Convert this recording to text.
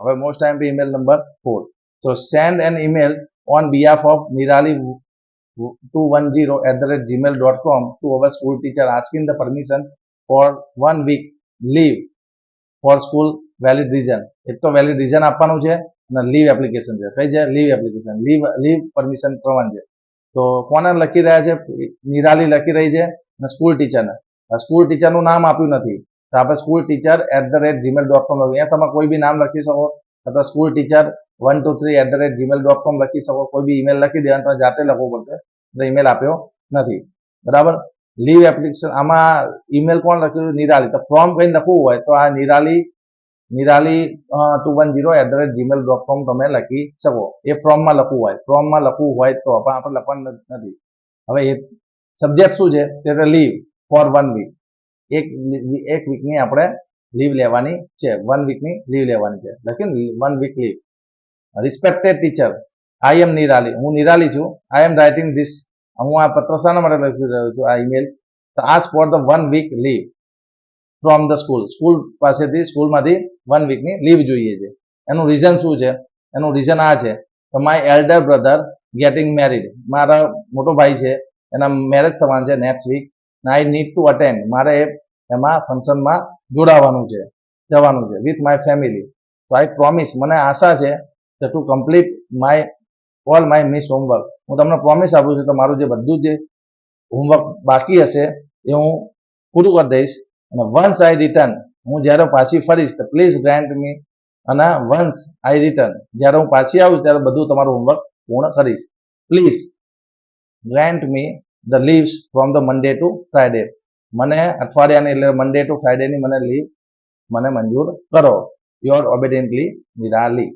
હવે most IMP email number 4. So send an email on behalf of Nirali 210@gmail.com to our school teacher asking the permission for 1 week leave for school valid reason. એક તો valid reason આપવાનું છે અને leave application છે. કઈ છે? Leave application. Leave permission કરવાનું છે. તો કોને લખી રહ્યા છે? નિરાલી લખી રહી છે અને સ્કૂલ ટીચરને. સ્કૂલ ટીચરનું નામ આપ્યું નથી તો આપણે સ્કૂલ ટીચર @gmail.com અહીંયા તમે કોઈ બી નામ લખી શકો અથવા સ્કૂલ ટીચર 123 @gmail.com લખી શકો. કોઈ બી ઈમેલ લખી દેવાનું, તો જાતે લખવું પડશે. એટલે ઈમેલ આપ્યો નથી. બરાબર. લીવ એપ્લિકેશન આમાં ઈમેલ કોણ લખ્યું? નિરાલી. તો ફ્રોમ કઈ લખવું હોય તો આ નિરાલી 210@gmail.com તમે લખી શકો. એ ફોર્મમાં લખવું હોય. ફોર્મમાં લખવું હોય તો પણ આપણે લખવાનું નથી. હવે એ સબ્જેક્ટ શું છે? તે લીવ ફોર 1 વીક. એક વીકની આપણે લીવ લેવાની છે. 1 વીકની લીવ લેવાની છે. લખ્યું ને 1 week leave. Respected teacher, I am Nirali. હું નિરાલી છું. I am writing this. હું આ પત્ર શાના માટે લખી રહ્યો છું? આ email ask for the 1 week leave from the school. School પાસેથી, સ્કૂલમાંથી 1 વીકની લીવ જોઈએ છે. એનું રીઝન શું છે? એનું રીઝન આ છે કે my elder brother getting married. મારા મોટો ભાઈ છે, એના મેરેજ થવાના છે next week. I need to attend. મારે એમાં ફંક્શનમાં જોડાવાનું છે, જવાનું છે વિથ માય ફેમિલી. તો આઈ પ્રોમિસ. મને આશા છે કે to complete all my miss homework. હું તમને પ્રોમિસ આપું છું કે મારું જે બધું જે હોમવર્ક બાકી હશે એ હું પૂરું કરી દઈશ. અને વન્સ આઈ રિટર્ન, હું જ્યારે પાછી ફરીશ તો પ્લીઝ ગ્રાન્ટ મી. અને વન્સ આઈ રિટર્ન, જ્યારે હું પાછી આવું ત્યારે બધું તમારું હોમવર્ક પૂર્ણ કરીશ. Please grant me the leaves from the Monday to Friday. મને અઠવાડિયાની એટલે મંડે ટુ ફ્રાઈડેની મને લીવ મને મંજૂર કરો. યોર ઓબેડિયન્ટલી નિરાલી.